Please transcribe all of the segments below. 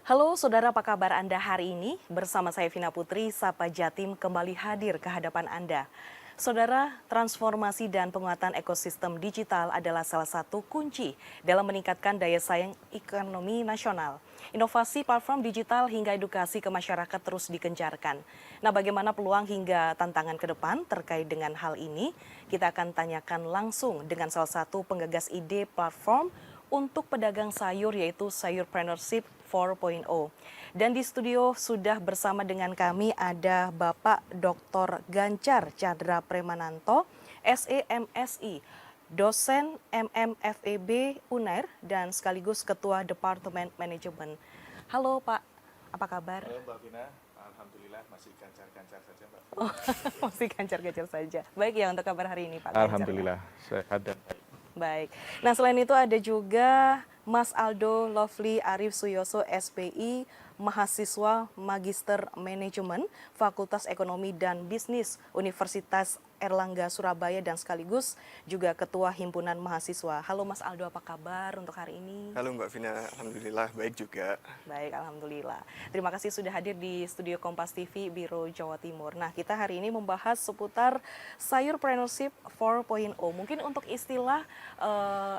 Halo saudara, apa kabar Anda hari ini? Bersama saya Vina Putri, Sapa Jatim kembali hadir ke hadapan Anda. Saudara, transformasi dan penguatan ekosistem digital adalah salah satu kunci dalam meningkatkan daya saing ekonomi nasional. Inovasi platform digital hingga edukasi ke masyarakat terus dikencarkan. Nah, bagaimana peluang hingga tantangan ke depan terkait dengan hal ini? Kita akan tanyakan langsung dengan salah satu penggagas ide platform untuk pedagang sayur, yaitu Sayurpreneurship 4.0. Dan di studio sudah bersama dengan kami ada Bapak Dr. Gancar Chandra Premananto, SEMSI, dosen MMFEB UNER, dan sekaligus Ketua Departemen Manajemen. Halo Pak, apa kabar? Halo Mbak Vina, alhamdulillah masih gancar-gancar saja Mbak. Oh, masih gancar-gancar saja. Baik ya untuk kabar hari ini Pak Gancar. Alhamdulillah, sehat dan baik. Baik. Nah, selain itu ada juga Mas Aldo Lovely Arif Suyoso, SPI, mahasiswa Magister Manajemen, Fakultas Ekonomi dan Bisnis Universitas Erlangga Surabaya, dan sekaligus juga Ketua Himpunan Mahasiswa. Halo Mas Aldo, apa kabar untuk hari ini? Halo Mbak Vina, alhamdulillah baik juga. Baik, alhamdulillah. Terima kasih sudah hadir di studio Kompas TV Biro Jawa Timur. Nah, kita hari ini membahas seputar Sayurpreneurship 4.0. Mungkin untuk istilah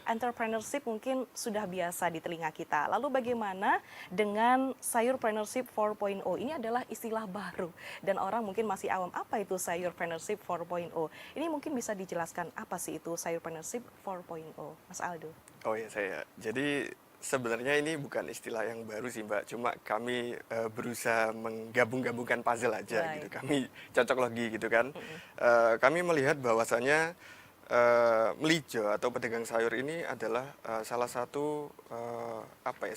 entrepreneurship mungkin sudah biasa di telinga kita. Lalu bagaimana dengan Sayurpreneurship 4.0? Ini adalah istilah baru dan orang mungkin masih awam, apa itu Sayurpreneurship 4.0? Ini mungkin bisa dijelaskan apa sih itu Sayurpreneurship 4.0, Mas Aldo? Oh ya saya, jadi sebenarnya ini bukan istilah yang baru sih Mbak, cuma kami berusaha menggabung-gabungkan puzzle aja. Baik. Gitu. Kami cocok logi gitu kan. Kami melihat bahwasannya melijo atau pedagang sayur ini adalah salah satu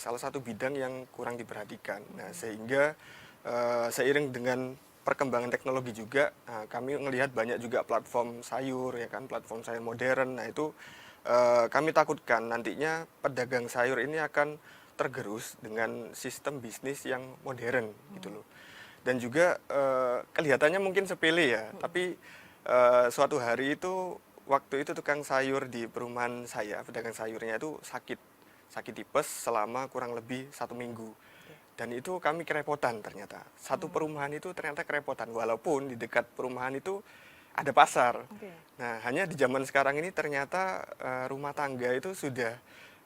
salah satu bidang yang kurang diperhatikan. Nah, sehingga seiring dengan perkembangan teknologi juga, kami melihat banyak juga platform sayur, ya kan, platform sayur modern. Nah itu kami takutkan nantinya pedagang sayur ini akan tergerus dengan sistem bisnis yang modern gitu loh. Dan juga kelihatannya mungkin sepele ya, tapi suatu hari itu waktu itu tukang sayur di perumahan saya, pedagang sayurnya itu sakit tipes selama kurang lebih 1 minggu. Dan itu kami kerepotan ternyata. Satu perumahan itu ternyata kerepotan. Walaupun di dekat perumahan itu ada pasar. Nah, hanya di zaman sekarang ini ternyata rumah tangga itu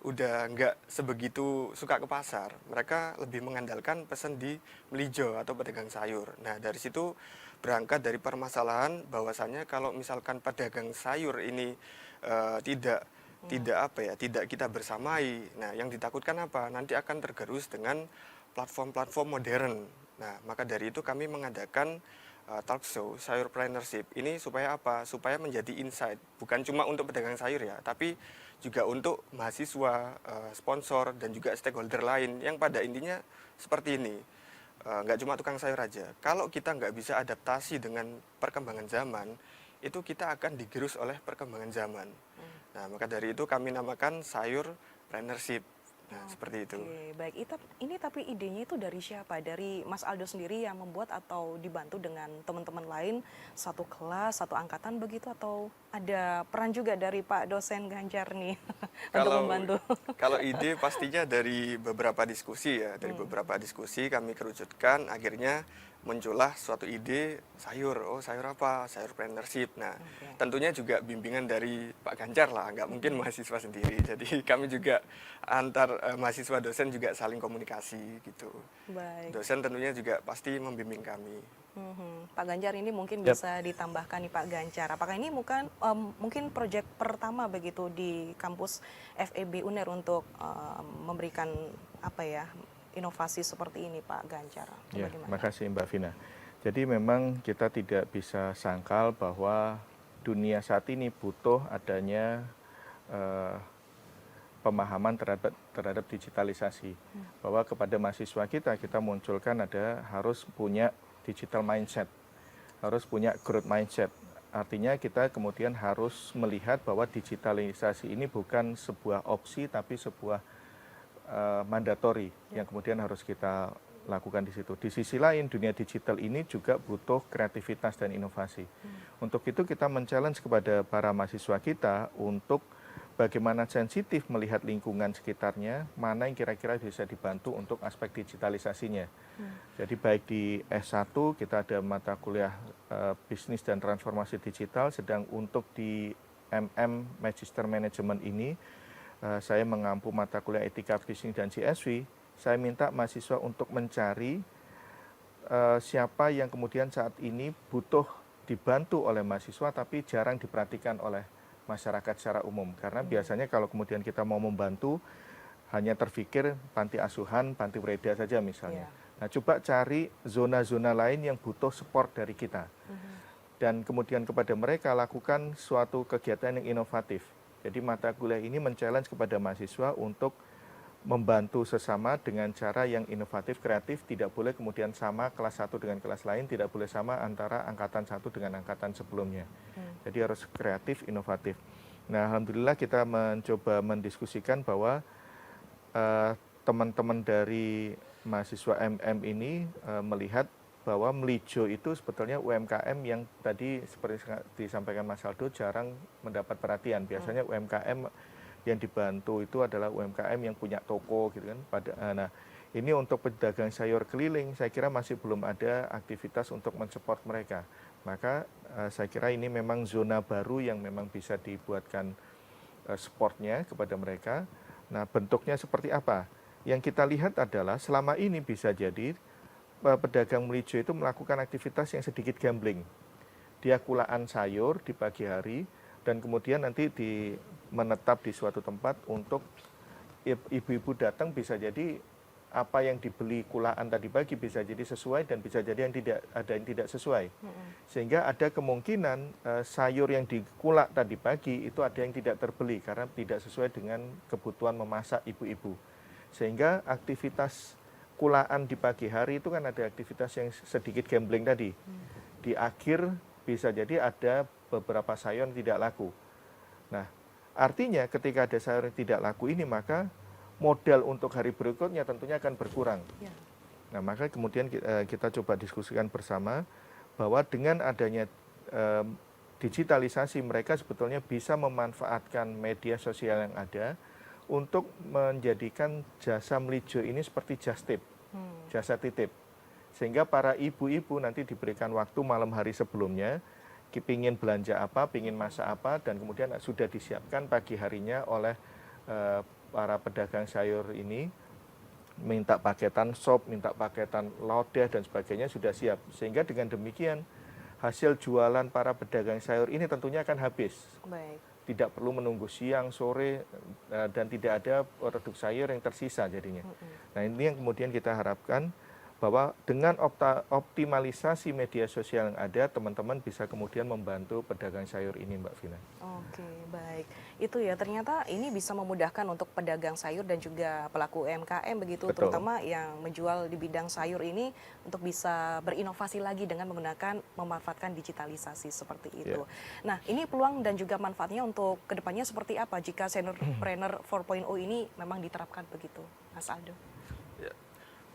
udah nggak sebegitu suka ke pasar. Mereka lebih mengandalkan pesan di melijo atau pedagang sayur. Nah, dari situ berangkat dari permasalahan bahwasannya kalau misalkan pedagang sayur ini tidak kita bersamai. Nah, yang ditakutkan apa? Nanti akan tergerus dengan platform-platform modern. Nah, maka dari itu kami mengadakan talk show Sayurpreneurship ini supaya apa? Supaya menjadi insight, bukan cuma untuk pedagang sayur ya, tapi juga untuk mahasiswa, sponsor, dan juga stakeholder lain yang pada intinya seperti ini. Nggak cuma tukang sayur aja. Kalau kita nggak bisa adaptasi dengan perkembangan zaman, itu kita akan digerus oleh perkembangan zaman. Nah, maka dari itu kami namakan Sayurpreneurship. Nah, seperti itu. Oke, baik. Ini tapi idenya itu dari siapa? Dari Mas Aldo sendiri yang membuat atau dibantu dengan teman-teman lain, satu kelas, satu angkatan begitu, atau ada peran juga dari Pak dosen Gancar nih untuk membantu? Kalau ide pastinya dari beberapa diskusi ya, dari beberapa diskusi kami kerucutkan, akhirnya muncullah suatu ide sayur. Oh, sayur apa? Sayurpreneurship. Nah, tentunya juga bimbingan dari Pak Gancar lah, nggak mungkin mahasiswa sendiri. Jadi kami juga antar mahasiswa dosen juga saling komunikasi gitu. Baik. Dosen tentunya juga pasti membimbing kami. Pak Gancar, ini mungkin bisa ditambahkan nih Pak Gancar. Apakah ini mungkin proyek pertama begitu di kampus FEB UNER untuk memberikan inovasi seperti ini Pak Gancar? Ya, Bagaimana? makasih Mbak Vina. Jadi memang kita tidak bisa sangkal bahwa dunia saat ini butuh adanya pemahaman terhadap digitalisasi. Bahwa kepada mahasiswa kita munculkan harus punya digital mindset, harus punya growth mindset. Artinya kita kemudian harus melihat bahwa digitalisasi ini bukan sebuah opsi tapi sebuah mandatori yang kemudian harus kita lakukan di situ. Di sisi lain, dunia digital ini juga butuh kreativitas dan inovasi. Untuk itu kita men-challenge kepada para mahasiswa kita untuk bagaimana sensitif melihat lingkungan sekitarnya, mana yang kira-kira bisa dibantu untuk aspek digitalisasinya. Jadi baik di S1 kita ada mata kuliah bisnis dan transformasi digital, sedang untuk di Magister Management ini saya mengampu mata kuliah etika bisnis dan CSV. Saya minta mahasiswa untuk mencari siapa yang kemudian saat ini butuh dibantu oleh mahasiswa tapi jarang diperhatikan oleh masyarakat secara umum. Karena biasanya kalau kemudian kita mau membantu, hanya terfikir panti asuhan, panti wereda saja misalnya. Nah, coba cari zona-zona lain yang butuh support dari kita. Dan kemudian kepada mereka lakukan suatu kegiatan yang inovatif. Jadi mata kuliah ini men-challenge kepada mahasiswa untuk membantu sesama dengan cara yang inovatif, kreatif, tidak boleh kemudian sama kelas 1 dengan kelas lain, tidak boleh sama antara angkatan 1 dengan angkatan sebelumnya. Jadi harus kreatif, inovatif. Nah, alhamdulillah kita mencoba mendiskusikan bahwa teman-teman dari mahasiswa MM ini melihat bahwa Melijo itu sebetulnya UMKM yang tadi seperti disampaikan Mas Aldo jarang mendapat perhatian. Biasanya UMKM yang dibantu itu adalah UMKM yang punya toko gitu kan. Nah, ini untuk pedagang sayur keliling saya kira masih belum ada aktivitas untuk mensupport mereka. Maka saya kira ini memang zona baru yang memang bisa dibuatkan supportnya kepada mereka. Nah, bentuknya seperti apa? Yang kita lihat adalah selama ini bisa jadi pedagang Melijo itu melakukan aktivitas yang sedikit gambling. Dia kulaan sayur di pagi hari dan kemudian nanti menetap di suatu tempat untuk ibu-ibu datang, bisa jadi apa yang dibeli kulaan tadi pagi bisa jadi sesuai dan bisa jadi ada yang tidak sesuai. Sehingga ada kemungkinan sayur yang dikulak tadi pagi itu ada yang tidak terbeli karena tidak sesuai dengan kebutuhan memasak ibu-ibu. Sehingga aktivitas kulaan di pagi hari itu kan ada aktivitas yang sedikit gambling tadi. Di akhir bisa jadi ada beberapa sayur yang tidak laku. Nah, artinya ketika ada sayur yang tidak laku ini maka modal untuk hari berikutnya tentunya akan berkurang. Nah, maka kemudian kita coba diskusikan bersama bahwa dengan adanya digitalisasi mereka sebetulnya bisa memanfaatkan media sosial yang ada untuk menjadikan jasa Melijo ini seperti just tip, jasa titip. Sehingga para ibu-ibu nanti diberikan waktu malam hari sebelumnya, pingin belanja apa, pingin masak apa, dan kemudian sudah disiapkan pagi harinya oleh para pedagang sayur ini, minta paketan sop, minta paketan lodeh dan sebagainya sudah siap. Sehingga dengan demikian hasil jualan para pedagang sayur ini tentunya akan habis. Baik. Tidak perlu menunggu siang, sore, dan tidak ada produk sayur yang tersisa jadinya. Nah, ini yang kemudian kita harapkan bahwa dengan optimalisasi media sosial yang ada, teman-teman bisa kemudian membantu pedagang sayur ini, Mbak Vina. Oke, baik. Itu ya, ternyata ini bisa memudahkan untuk pedagang sayur dan juga pelaku UMKM begitu, Betul. terutama yang menjual di bidang sayur ini untuk bisa berinovasi lagi dengan memanfaatkan digitalisasi seperti itu. Nah, ini peluang dan juga manfaatnya untuk kedepannya seperti apa jika Seniorpreneur 4.0 ini memang diterapkan begitu, Mas Aldo?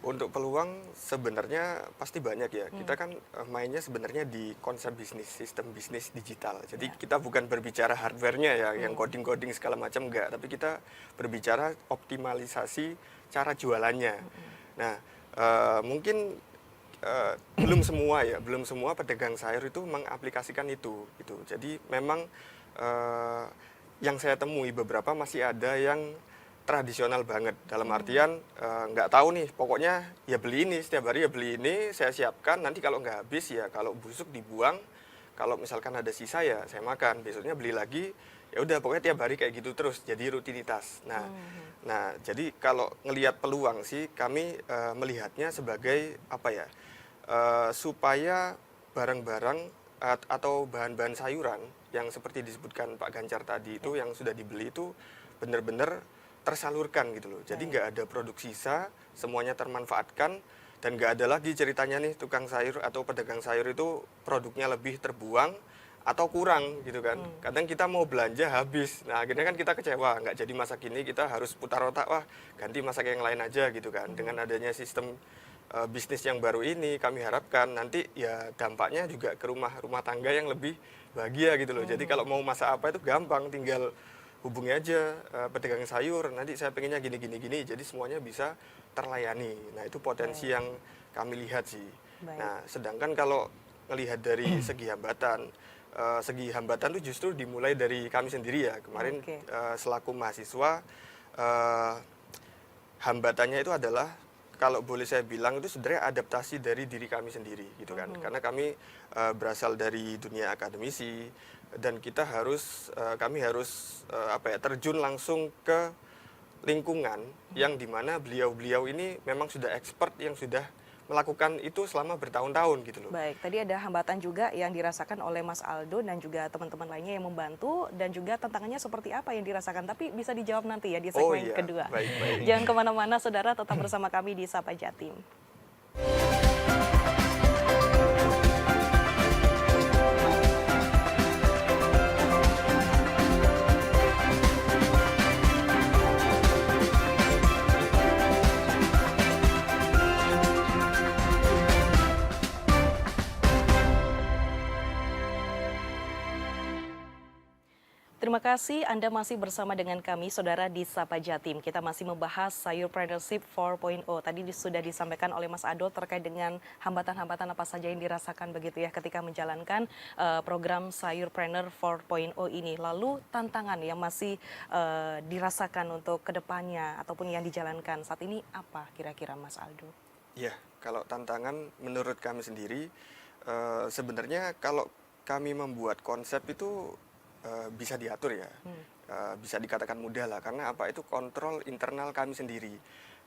Untuk peluang sebenarnya pasti banyak ya. Kita kan mainnya sebenarnya di konsep bisnis, sistem bisnis digital. Jadi kita bukan berbicara hardware-nya ya, yang coding-coding segala macam enggak. Tapi kita berbicara optimalisasi cara jualannya. Nah, mungkin belum semua pedagang sayur itu mengaplikasikan itu. Gitu. Jadi memang yang saya temui beberapa masih ada yang tradisional banget, dalam artian nggak tahu nih, pokoknya ya beli ini, setiap hari ya beli ini, saya siapkan, nanti kalau nggak habis ya kalau busuk dibuang, kalau misalkan ada sisa ya saya makan, besoknya beli lagi, ya udah pokoknya tiap hari kayak gitu terus, jadi rutinitas. Nah jadi kalau ngelihat peluang sih kami melihatnya sebagai apa ya, supaya barang-barang atau bahan-bahan sayuran yang seperti disebutkan Pak Ganjar tadi itu yang sudah dibeli itu benar-benar tersalurkan gitu loh. Jadi nggak ada produk sisa, semuanya termanfaatkan, dan nggak ada lagi ceritanya nih tukang sayur atau pedagang sayur itu produknya lebih terbuang atau kurang gitu kan. Kadang kita mau belanja habis, nah akhirnya kan kita kecewa, nggak jadi masak ini, kita harus putar otak, wah ganti masak yang lain aja gitu kan. Dengan adanya sistem bisnis yang baru ini, kami harapkan nanti ya dampaknya juga ke rumah tangga yang lebih bahagia gitu loh. Jadi kalau mau masak apa itu gampang, tinggal hubungi aja pedagang sayur, nanti saya pengennya gini, jadi semuanya bisa terlayani. Nah, itu potensi yang kami lihat sih. Baik. Nah, sedangkan kalau melihat dari segi hambatan itu justru dimulai dari kami sendiri ya. Kemarin Oke. selaku mahasiswa, eh, hambatannya itu adalah kalau boleh saya bilang itu sebenarnya adaptasi dari diri kami sendiri gitu kan. Karena kami berasal dari dunia akademisi dan kami harus terjun langsung ke lingkungan yang dimana beliau-beliau ini memang sudah expert yang sudah melakukan itu selama bertahun-tahun gitu loh. Baik, tadi ada hambatan juga yang dirasakan oleh Mas Aldo dan juga teman-teman lainnya yang membantu dan juga tantangannya seperti apa yang dirasakan. Tapi bisa dijawab nanti ya di Oh segmen iya, kedua. baik. Jangan kemana-mana, saudara, tetap bersama kami di Sapa Jatim. Terima kasih Anda masih bersama dengan kami, Saudara, di Sapa Jatim. Kita masih membahas Sayurpreneurship 4.0. Tadi sudah disampaikan oleh Mas Ado terkait dengan hambatan-hambatan apa saja yang dirasakan begitu ya ketika menjalankan program Sayurpreneur 4.0 ini. Lalu tantangan yang masih dirasakan untuk kedepannya ataupun yang dijalankan saat ini apa kira-kira, Mas Aldo? Ya, kalau tantangan menurut kami sendiri, sebenarnya kalau kami membuat konsep itu bisa diatur ya, bisa dikatakan mudah lah, karena apa, itu kontrol internal kami sendiri.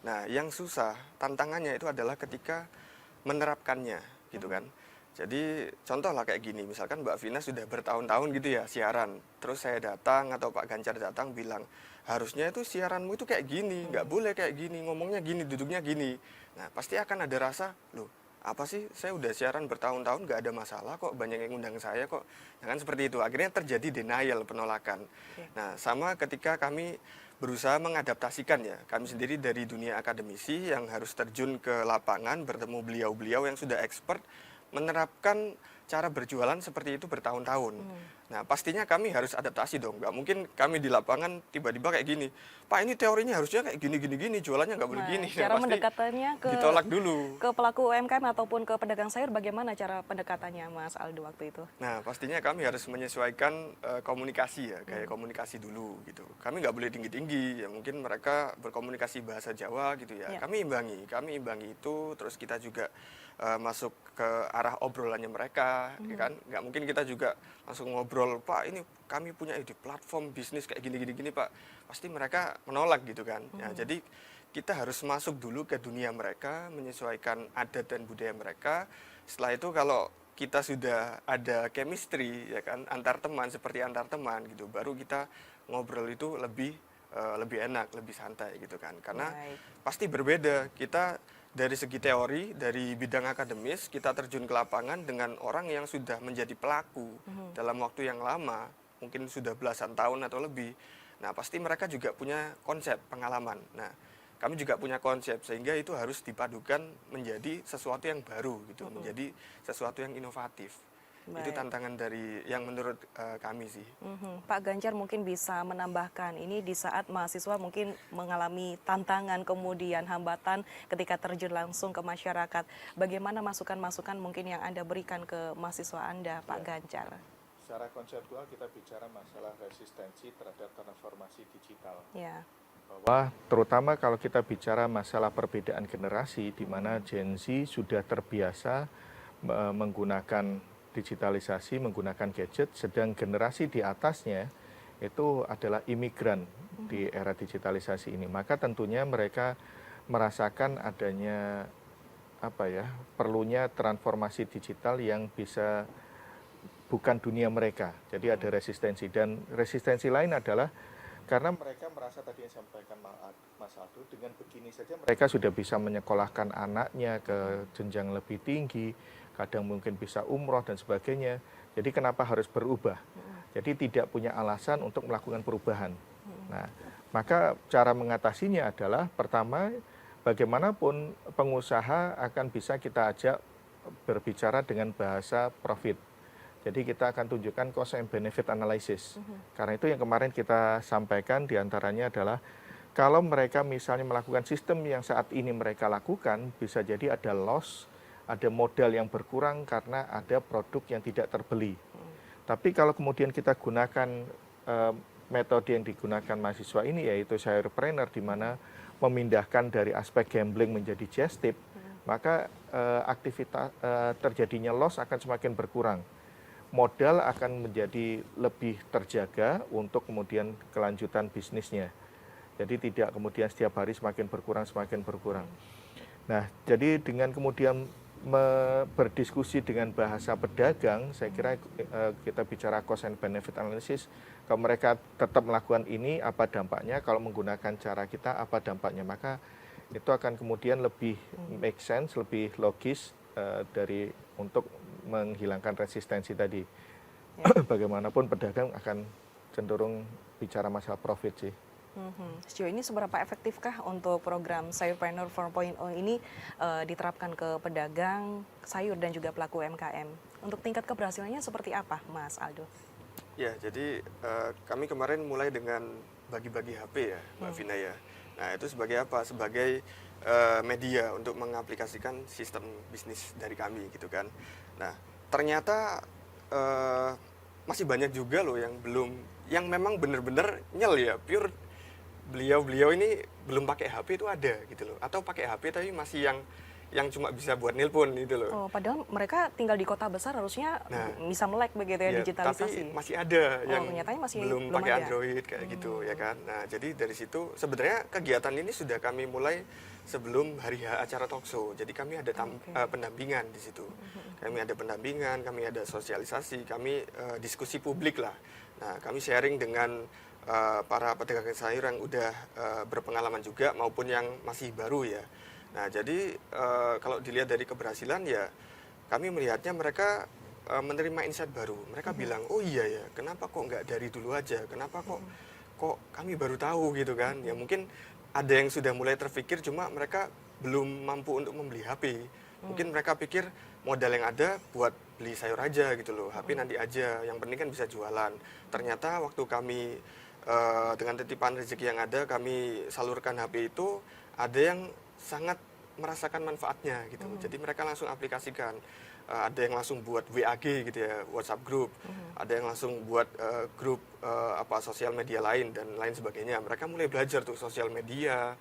Nah, yang susah, tantangannya itu adalah ketika menerapkannya, gitu kan. Jadi, contoh lah kayak gini, misalkan Mbak Vina sudah bertahun-tahun gitu ya siaran, terus saya datang atau Pak Ganjar datang bilang, harusnya itu siaranmu itu kayak gini, nggak boleh kayak gini, ngomongnya gini, duduknya gini. Nah, pasti akan ada rasa, loh, apa sih, saya udah siaran bertahun-tahun nggak ada masalah kok, banyak yang undang saya kok. Ya kan seperti itu, akhirnya terjadi denial, penolakan. Nah, sama ketika kami berusaha mengadaptasikan ya, kami sendiri dari dunia akademisi yang harus terjun ke lapangan, bertemu beliau-beliau yang sudah expert, menerapkan cara berjualan seperti itu bertahun-tahun. Nah, pastinya kami harus adaptasi dong. Nggak mungkin kami di lapangan tiba-tiba kayak gini. Pak, ini teorinya harusnya kayak gini, jualannya nggak boleh gini. Cara Pasti mendekatannya ditolak dulu. ke pelaku UMKM ataupun ke pedagang sayur, bagaimana cara pendekatannya, Mas Aldo, waktu itu? Nah, pastinya kami harus menyesuaikan komunikasi ya, kayak komunikasi dulu gitu. Kami nggak boleh tinggi-tinggi, ya mungkin mereka berkomunikasi bahasa Jawa gitu ya. Ya. Kami imbangi itu, terus kita juga masuk ke arah obrolannya mereka, ya kan? Nggak mungkin kita juga langsung ngobrol, Pak, ini kami punya ide platform bisnis kayak gini, Pak. Pasti mereka menolak gitu kan. Nah, jadi kita harus masuk dulu ke dunia mereka, menyesuaikan adat dan budaya mereka. Setelah itu kalau kita sudah ada chemistry ya kan antar teman, seperti antar teman gitu, baru kita ngobrol itu lebih enak, lebih santai gitu kan. Karena pasti berbeda kita dari segi teori, dari bidang akademis, kita terjun ke lapangan dengan orang yang sudah menjadi pelaku dalam waktu yang lama, mungkin sudah belasan tahun atau lebih. Nah, pasti mereka juga punya konsep, pengalaman. Nah, kami juga punya konsep, sehingga itu harus dipadukan menjadi sesuatu yang baru gitu, menjadi sesuatu yang inovatif. Itu tantangan dari yang menurut kami sih. Pak Ganjar mungkin bisa menambahkan ini di saat mahasiswa mungkin mengalami tantangan kemudian hambatan ketika terjun langsung ke masyarakat. Bagaimana masukan-masukan mungkin yang Anda berikan ke mahasiswa Anda, Pak Ganjar? Secara konseptual kita bicara masalah resistensi terhadap transformasi digital. Ya. Bahwa terutama kalau kita bicara masalah perbedaan generasi, di mana Gen Z sudah terbiasa menggunakan digitalisasi, menggunakan gadget, sedang generasi di atasnya itu adalah imigran di era digitalisasi ini. Maka tentunya mereka merasakan adanya perlunya transformasi digital yang bisa bukan dunia mereka. Jadi ada resistensi, dan resistensi lain adalah karena mereka merasa tadi yang disampaikan Mas Aldo, dengan begini saja mereka sudah bisa menyekolahkan anaknya ke jenjang lebih tinggi, kadang mungkin bisa umroh dan sebagainya. Jadi kenapa harus berubah? Jadi tidak punya alasan untuk melakukan perubahan. Nah, maka cara mengatasinya adalah pertama, bagaimanapun pengusaha akan bisa kita ajak berbicara dengan bahasa profit. Jadi kita akan tunjukkan cost and benefit analysis. Karena itu yang kemarin kita sampaikan diantaranya adalah kalau mereka misalnya melakukan sistem yang saat ini mereka lakukan, bisa jadi ada loss, ada modal yang berkurang karena ada produk yang tidak terbeli. Tapi kalau kemudian kita gunakan metode yang digunakan mahasiswa ini, yaitu sayurpreneur, di mana memindahkan dari aspek gambling menjadi just tip, maka aktivitas terjadinya loss akan semakin berkurang. Modal akan menjadi lebih terjaga untuk kemudian kelanjutan bisnisnya. Jadi tidak kemudian setiap hari semakin berkurang. Nah, jadi dengan kemudian berdiskusi dengan bahasa pedagang, saya kira kita bicara cost and benefit analysis, kalau mereka tetap melakukan ini, apa dampaknya, kalau menggunakan cara kita, apa dampaknya, maka itu akan kemudian lebih make sense, lebih logis dari untuk menghilangkan resistensi tadi. Ya. Bagaimanapun pedagang akan cenderung bicara masalah profit sih. Sejauh ini seberapa efektifkah untuk program Sayurpreneur 4.0 ini diterapkan ke pedagang sayur dan juga pelaku UMKM? Untuk tingkat keberhasilannya seperti apa, Mas Aldo? Ya, jadi kami kemarin mulai dengan bagi-bagi HP ya, Mbak Vina ya. Nah, itu sebagai apa? Sebagai media untuk mengaplikasikan sistem bisnis dari kami gitu kan. Nah, ternyata masih banyak juga loh yang memang benar-benar nyel ya, pure beliau ini belum pakai HP itu ada gitu loh, atau pakai HP tapi masih yang cuma bisa buat nelpon gitu loh. Oh, padahal mereka tinggal di kota besar harusnya bisa melek begitu ya, digitalisasi. Tapi masih ada yang masih belum pakai Android kayak gitu ya kan. Nah, jadi dari situ sebenarnya kegiatan ini sudah kami mulai sebelum hari acara talkshow. Jadi kami ada pendampingan di situ. Kami ada pendampingan, kami ada sosialisasi, kami diskusi publik lah. Nah, kami sharing dengan para pedagang sayur yang udah berpengalaman juga maupun yang masih baru ya. Nah, jadi kalau dilihat dari keberhasilan ya, kami melihatnya mereka menerima insight baru. Mereka bilang, oh iya ya, kenapa kok nggak dari dulu aja? Kenapa kok kami baru tahu gitu kan? Ya mungkin ada yang sudah mulai terpikir, cuma mereka belum mampu untuk membeli HP. Mungkin mereka pikir modal yang ada buat beli sayur aja gitu loh, HP nanti aja, yang penting kan bisa jualan. Ternyata waktu kami dengan titipan rezeki yang ada, kami salurkan HP itu, ada yang sangat merasakan manfaatnya gitu. Jadi mereka langsung aplikasikan. Ada yang langsung buat WAG gitu ya, WhatsApp group. Ada yang langsung buat grup sosial media lain dan lain sebagainya. Mereka mulai belajar tuh sosial media,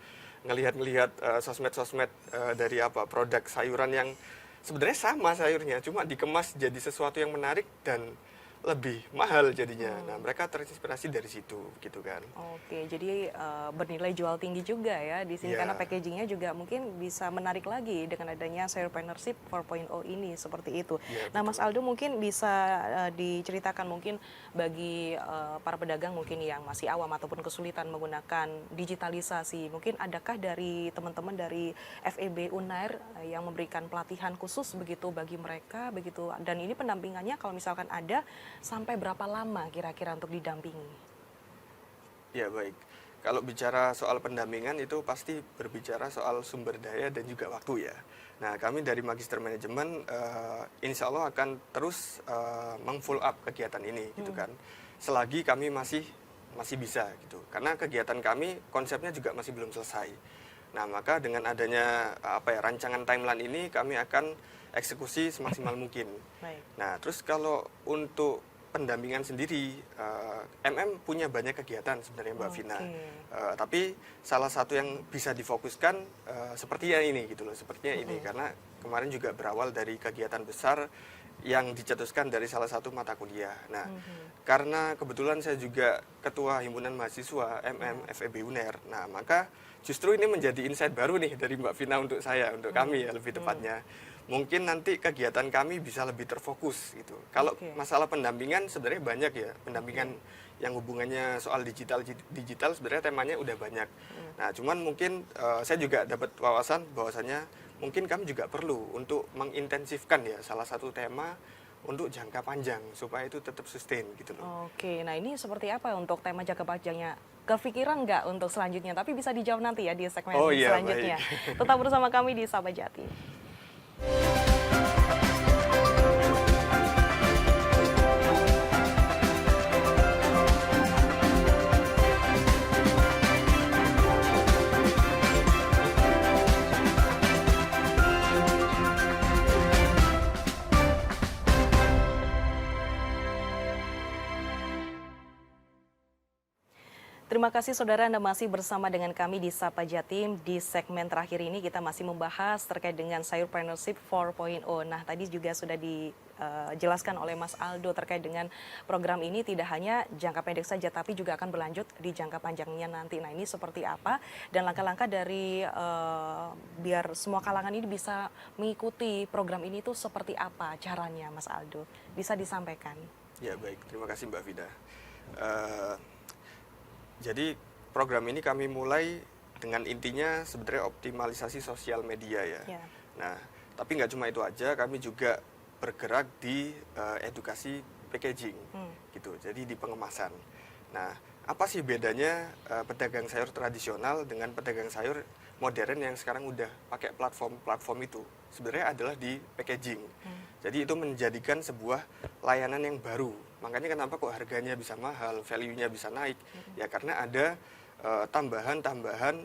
ngelihat sosmed-sosmed dari produk sayuran yang sebenarnya sama sayurnya, cuma dikemas jadi sesuatu yang menarik dan lebih mahal jadinya. Nah, mereka terinspirasi dari situ gitu kan. Oke, jadi bernilai jual tinggi juga ya di sini karena packagingnya juga mungkin bisa menarik lagi dengan adanya Sayurpreneurship 4.0 ini seperti itu. Ya, nah, Mas Aldo mungkin bisa diceritakan mungkin bagi para pedagang mungkin yang masih awam ataupun kesulitan menggunakan digitalisasi, mungkin adakah dari teman-teman dari FEB Unair yang memberikan pelatihan khusus begitu bagi mereka begitu, dan ini pendampingannya kalau misalkan ada sampai berapa lama kira-kira untuk didampingi? Ya baik, kalau bicara soal pendampingan itu pasti berbicara soal sumber daya dan juga waktu ya. Nah, kami dari Magister Manajemen insya Allah akan terus meng-follow up kegiatan ini gitu kan. Selagi kami masih bisa gitu. Karena kegiatan kami konsepnya juga masih belum selesai. Nah, maka dengan adanya rancangan timeline ini kami akan eksekusi semaksimal mungkin. Baik. Nah, terus kalau untuk pendampingan sendiri, punya banyak kegiatan sebenarnya Mbak Vina. Tapi salah satu yang bisa difokuskan sepertinya ini gitu loh, sepertinya ini karena kemarin juga berawal dari kegiatan besar yang dicetuskan dari salah satu mata kuliah. Nah, karena kebetulan saya juga ketua himpunan mahasiswa FEB Unair. Nah, maka justru ini menjadi insight baru nih dari Mbak Vina untuk saya, untuk kami ya lebih tepatnya. Mungkin nanti kegiatan kami bisa lebih terfokus gitu. Kalau masalah pendampingan sebenarnya banyak ya, pendampingan yang hubungannya soal digital sebenarnya temanya udah banyak. Nah, cuman mungkin saya juga dapat wawasan bahwasannya mungkin kami juga perlu untuk mengintensifkan ya salah satu tema untuk jangka panjang supaya itu tetap sustain gitu loh. Oke, nah ini seperti apa untuk tema jangka panjangnya? Kepikiran nggak untuk selanjutnya? Tapi bisa dijawab nanti ya di segmen selanjutnya. Baik. Tetap bersama kami di Sapa Jati. Terima kasih saudara, Anda masih bersama dengan kami di Sapa Jatim. Di segmen terakhir ini kita masih membahas terkait dengan Sayurpreneurship 4.0. Nah, tadi juga sudah dijelaskan oleh Mas Aldo terkait dengan program ini tidak hanya jangka pendek saja, tapi juga akan berlanjut di jangka panjangnya nanti. Nah, ini seperti apa dan langkah-langkah dari biar semua kalangan ini bisa mengikuti program ini itu seperti apa caranya, Mas Aldo? Bisa disampaikan? Ya baik, terima kasih Mbak Vida. Jadi program ini kami mulai dengan intinya sebenarnya optimalisasi sosial media ya. Nah, tapi nggak cuma itu aja, kami juga bergerak di edukasi packaging, gitu. Jadi di pengemasan. Nah, apa sih bedanya pedagang sayur tradisional dengan pedagang sayur modern yang sekarang udah pakai platform itu? Sebenarnya adalah di packaging. Jadi itu menjadikan sebuah layanan yang baru. Makanya kenapa kok harganya bisa mahal, value-nya bisa naik? Ya karena ada tambahan-tambahan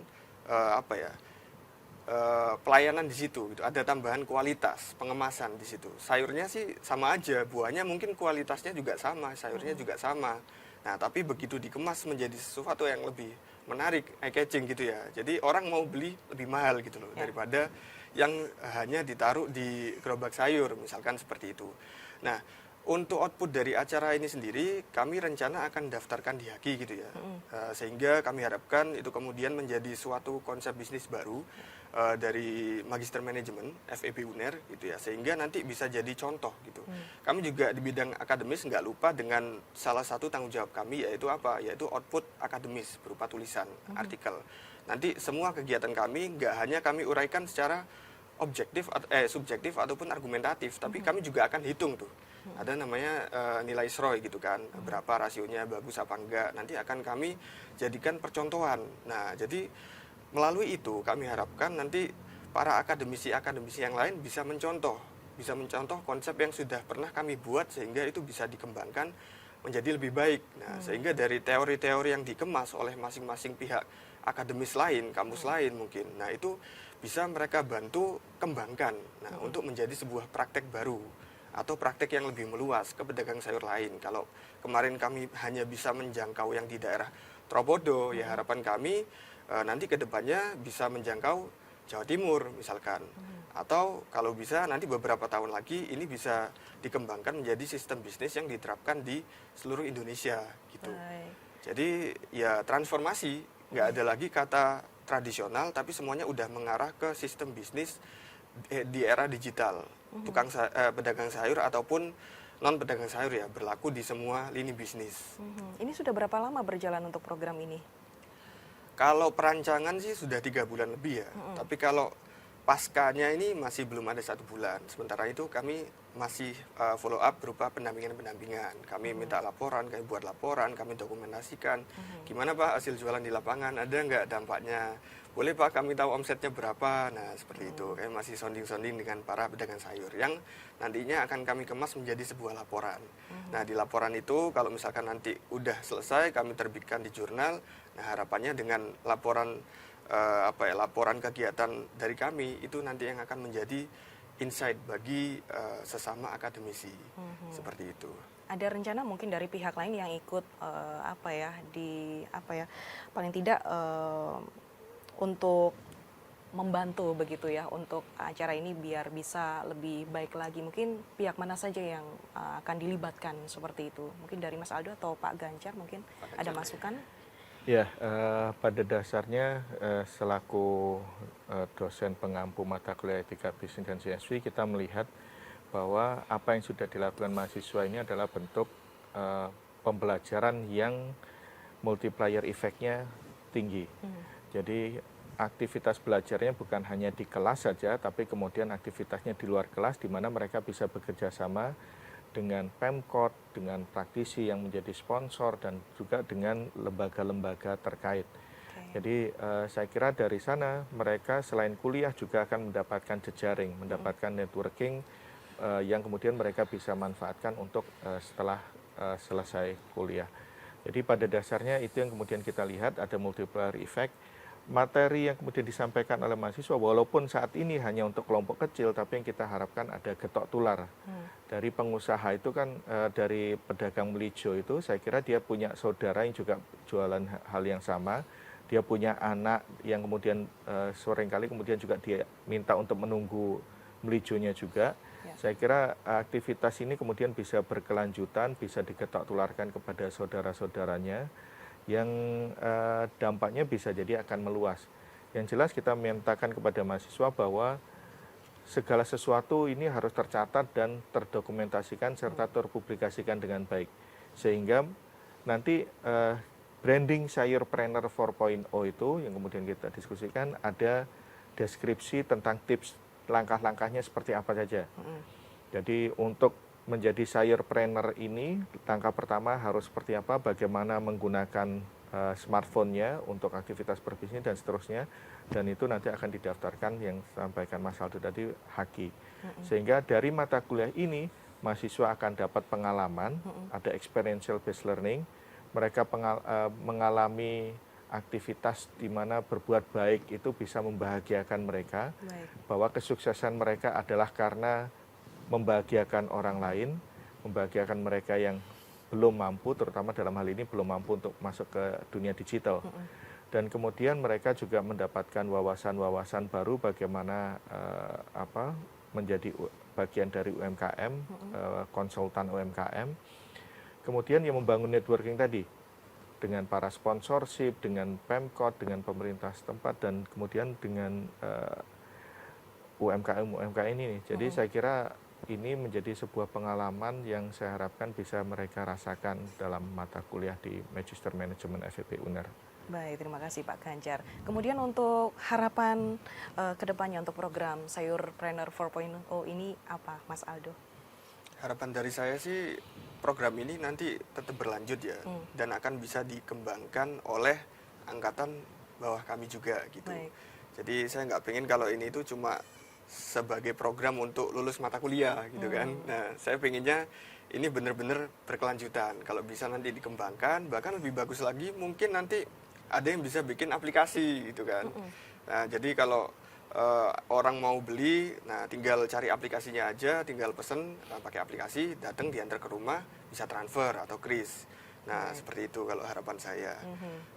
pelayanan di situ. Gitu. Ada tambahan kualitas, pengemasan di situ. Sayurnya sih sama aja, buahnya mungkin kualitasnya juga sama, sayurnya juga sama. Nah, tapi begitu dikemas menjadi sesuatu yang lebih menarik, eye-catching gitu ya. Jadi orang mau beli lebih mahal gitu loh, daripada yang hanya ditaruh di gerobak sayur, misalkan seperti itu. Nah, untuk output dari acara ini sendiri, kami rencana akan daftarkan di HAKI gitu ya. Sehingga kami harapkan itu kemudian menjadi suatu konsep bisnis baru dari Magister Manajemen, FEB UNER gitu ya. Sehingga nanti bisa jadi contoh gitu. Kami juga di bidang akademis nggak lupa dengan salah satu tanggung jawab kami yaitu apa? Yaitu output akademis berupa tulisan, artikel. Nanti semua kegiatan kami nggak hanya kami uraikan secara subjektif ataupun argumentatif, tapi kami juga akan hitung tuh. Ada namanya nilai SROI gitu kan, berapa rasionya bagus apa enggak, nanti akan kami jadikan percontohan. Nah, jadi melalui itu kami harapkan nanti para akademisi yang lain bisa mencontoh konsep yang sudah pernah kami buat sehingga itu bisa dikembangkan menjadi lebih baik. Nah, sehingga dari teori-teori yang dikemas oleh masing-masing pihak akademis lain, kampus lain mungkin, nah itu bisa mereka bantu kembangkan untuk menjadi sebuah praktek baru atau praktek yang lebih meluas ke pedagang sayur lain. Kalau kemarin kami hanya bisa menjangkau yang di daerah Tropodo, ya harapan kami nanti ke depannya bisa menjangkau Jawa Timur misalkan. Atau kalau bisa nanti beberapa tahun lagi ini bisa dikembangkan menjadi sistem bisnis yang diterapkan di seluruh Indonesia gitu. Jadi ya transformasi, nggak ada lagi kata tradisional, tapi semuanya udah mengarah ke sistem bisnis di era digital. Pedagang sayur ataupun non pedagang sayur ya berlaku di semua lini bisnis. Ini sudah berapa lama berjalan untuk program ini? Kalau perancangan sih sudah 3 bulan lebih ya. Tapi kalau paskanya ini masih belum ada 1 bulan. Sementara itu kami masih follow up berupa pendampingan. Kami minta laporan, kami buat laporan, kami dokumentasikan. Gimana Pak hasil jualan di lapangan, ada nggak dampaknya? Boleh Pak kami tahu omsetnya berapa? Nah seperti itu, kami masih sounding-sounding dengan para pedagang sayur yang nantinya akan kami kemas menjadi sebuah laporan. Nah di laporan itu kalau misalkan nanti udah selesai kami terbitkan di jurnal, nah harapannya dengan laporan laporan kegiatan dari kami itu nanti yang akan menjadi insight bagi sesama akademisi seperti itu. Ada rencana mungkin dari pihak lain yang ikut paling tidak untuk membantu begitu ya untuk acara ini biar bisa lebih baik lagi. Mungkin pihak mana saja yang akan dilibatkan seperti itu? Mungkin dari Mas Aldo atau Pak Ganjar mungkin ada masukan? Ya, pada dasarnya selaku dosen pengampu mata kuliah etika bisnis dan CSV, kita melihat bahwa apa yang sudah dilakukan mahasiswa ini adalah bentuk pembelajaran yang multiplier efeknya tinggi. Jadi aktivitas belajarnya bukan hanya di kelas saja, tapi kemudian aktivitasnya di luar kelas di mana mereka bisa bekerja sama dengan Pemkot, dengan praktisi yang menjadi sponsor, dan juga dengan lembaga-lembaga terkait. Jadi saya kira dari sana mereka selain kuliah juga akan mendapatkan jejaring, mendapatkan networking yang kemudian mereka bisa manfaatkan untuk setelah selesai kuliah. Jadi pada dasarnya itu yang kemudian kita lihat ada multiplier effect materi yang kemudian disampaikan oleh mahasiswa walaupun saat ini hanya untuk kelompok kecil, tapi yang kita harapkan ada getok tular dari pengusaha itu kan, dari pedagang melijo itu saya kira dia punya saudara yang juga jualan hal yang sama, dia punya anak yang kemudian seringkali kemudian juga dia minta untuk menunggu melijonya juga. Saya kira aktivitas ini kemudian bisa berkelanjutan, bisa digetok tularkan kepada saudara-saudaranya yang dampaknya bisa jadi akan meluas. Yang jelas kita mintakan kepada mahasiswa bahwa segala sesuatu ini harus tercatat dan terdokumentasikan serta terpublikasikan dengan baik. Sehingga nanti branding Sayurpreneur 4.0 itu yang kemudian kita diskusikan ada deskripsi tentang tips langkah-langkahnya seperti apa saja. Jadi untuk menjadi sayurpreneur ini, langkah pertama harus seperti apa, bagaimana menggunakan smartphone-nya untuk aktivitas berbisnis dan seterusnya. Dan itu nanti akan didaftarkan yang sampaikan Mas Aldo tadi, Haki. Sehingga dari mata kuliah ini, mahasiswa akan dapat pengalaman, ada experiential based learning, mereka mengalami aktivitas di mana berbuat baik itu bisa membahagiakan mereka, bahwa kesuksesan mereka adalah karena membahagiakan orang lain, membahagiakan mereka yang belum mampu, terutama dalam hal ini belum mampu untuk masuk ke dunia digital. Dan kemudian mereka juga mendapatkan wawasan-wawasan baru bagaimana menjadi bagian dari UMKM, konsultan UMKM. Kemudian yang membangun networking tadi dengan para sponsorship, dengan Pemkot, dengan pemerintah setempat, dan kemudian dengan UMKM ini. Jadi saya kira ini menjadi sebuah pengalaman yang saya harapkan bisa mereka rasakan dalam mata kuliah di Magister Manajemen FEB UNER. Baik, terima kasih Pak Ganjar. Kemudian untuk harapan kedepannya untuk program Sayurpreneur 4.0 ini apa, Mas Aldo? Harapan dari saya sih program ini nanti tetap berlanjut ya, dan akan bisa dikembangkan oleh angkatan bawah kami juga gitu. Baik. Jadi saya nggak pengen kalau ini itu cuma sebagai program untuk lulus mata kuliah gitu kan. Nah, saya pengennya ini benar-benar berkelanjutan. Kalau bisa nanti dikembangkan, bahkan lebih bagus lagi, mungkin nanti ada yang bisa bikin aplikasi gitu kan. Nah, jadi kalau orang mau beli, nah tinggal cari aplikasinya aja, tinggal pesen pakai aplikasi, datang diantar ke rumah, bisa transfer atau kris. Nah, seperti itu kalau harapan saya.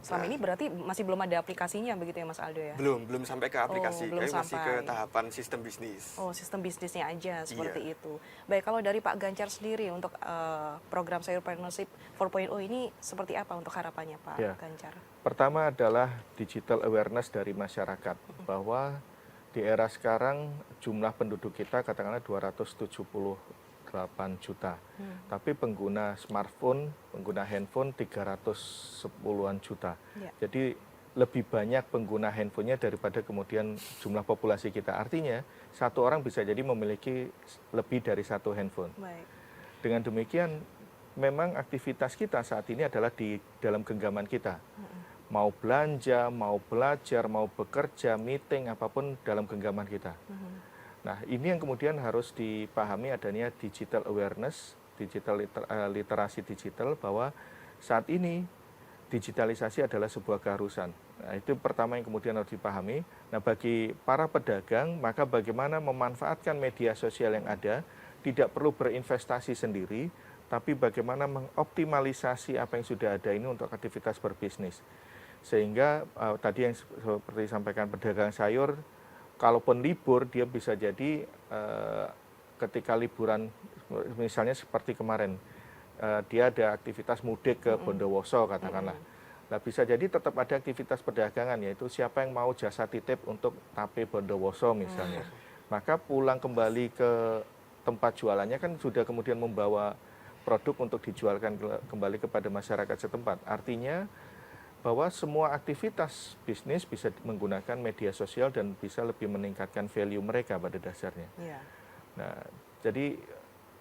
Selama ini berarti masih belum ada aplikasinya begitu ya Mas Aldo ya? Belum sampai ke aplikasi, belum masih ke sampai. tahapan sistem bisnis. Oh, sistem bisnisnya aja seperti itu. Baik, kalau dari Pak Ganjar sendiri untuk program Sayurpreneurship 4.0 ini seperti apa untuk harapannya Pak Ganjar? Pertama adalah digital awareness dari masyarakat, bahwa di era sekarang jumlah penduduk kita katakanlah 278 juta. Tapi pengguna smartphone, pengguna handphone 310-an juta. Jadi lebih banyak pengguna handphonenya daripada kemudian jumlah populasi kita. Artinya satu orang bisa jadi memiliki lebih dari satu handphone. Baik. Dengan demikian memang aktivitas kita saat ini adalah di dalam genggaman kita. Mau belanja, mau belajar, mau bekerja, meeting, apapun dalam genggaman kita. Nah, ini yang kemudian harus dipahami adanya digital awareness, digital literasi digital, bahwa saat ini digitalisasi adalah sebuah keharusan. Nah, itu pertama yang kemudian harus dipahami. Nah, bagi para pedagang, maka bagaimana memanfaatkan media sosial yang ada, tidak perlu berinvestasi sendiri, tapi bagaimana mengoptimalisasi apa yang sudah ada ini untuk aktivitas berbisnis. Sehingga tadi yang seperti disampaikan pedagang sayur, kalaupun libur dia bisa jadi ketika liburan, misalnya seperti kemarin, dia ada aktivitas mudik ke Bondowoso katakanlah. Nah, bisa jadi tetap ada aktivitas perdagangan, yaitu siapa yang mau jasa titip untuk tape Bondowoso misalnya. Maka pulang kembali ke tempat jualannya kan sudah kemudian membawa produk untuk dijualkan kembali kepada masyarakat setempat. Artinya bahwa semua aktivitas bisnis bisa menggunakan media sosial dan bisa lebih meningkatkan value mereka pada dasarnya. Nah, jadi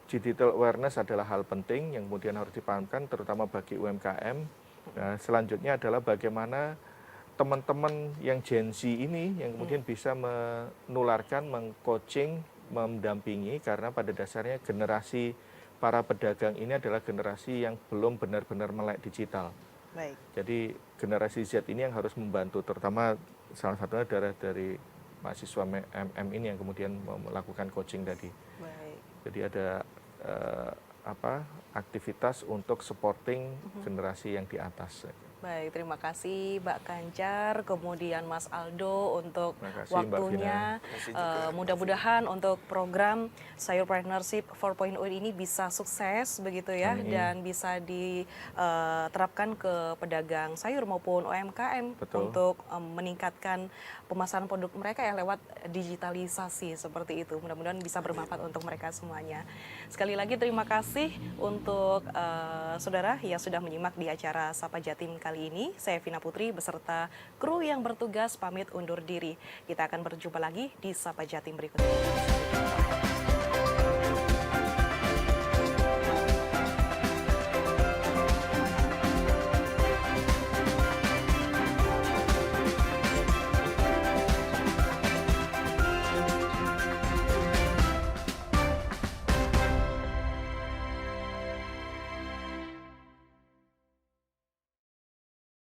digital awareness adalah hal penting yang kemudian harus dipahamkan, terutama bagi UMKM. Nah, selanjutnya adalah bagaimana teman-teman yang Gen Z ini yang kemudian bisa menularkan, mengcoaching, mendampingi, karena pada dasarnya generasi para pedagang ini adalah generasi yang belum benar-benar melek digital. Baik. Jadi generasi Z ini yang harus membantu, terutama salah satunya dari mahasiswa MM ini yang kemudian melakukan coaching tadi. Baik. Jadi ada aktivitas untuk supporting generasi yang di atas. Baik, terima kasih Mbak Kancar, kemudian Mas Aldo untuk Terima kasih, Mbak waktunya. Terima kasih juga. Mudah-mudahan untuk program Sayur Partnership 4.0 ini bisa sukses begitu ya, Amin. dan bisa diterapkan ke pedagang sayur maupun UMKM Betul. untuk meningkatkan pemasaran produk mereka ya lewat digitalisasi seperti itu. Mudah-mudahan bisa bermanfaat untuk mereka semuanya. Sekali lagi terima kasih untuk saudara yang sudah menyimak di acara Sapa Jatim kali ini. Saya Vina Putri beserta kru yang bertugas pamit undur diri. Kita akan berjumpa lagi di Sapa Jatim berikutnya.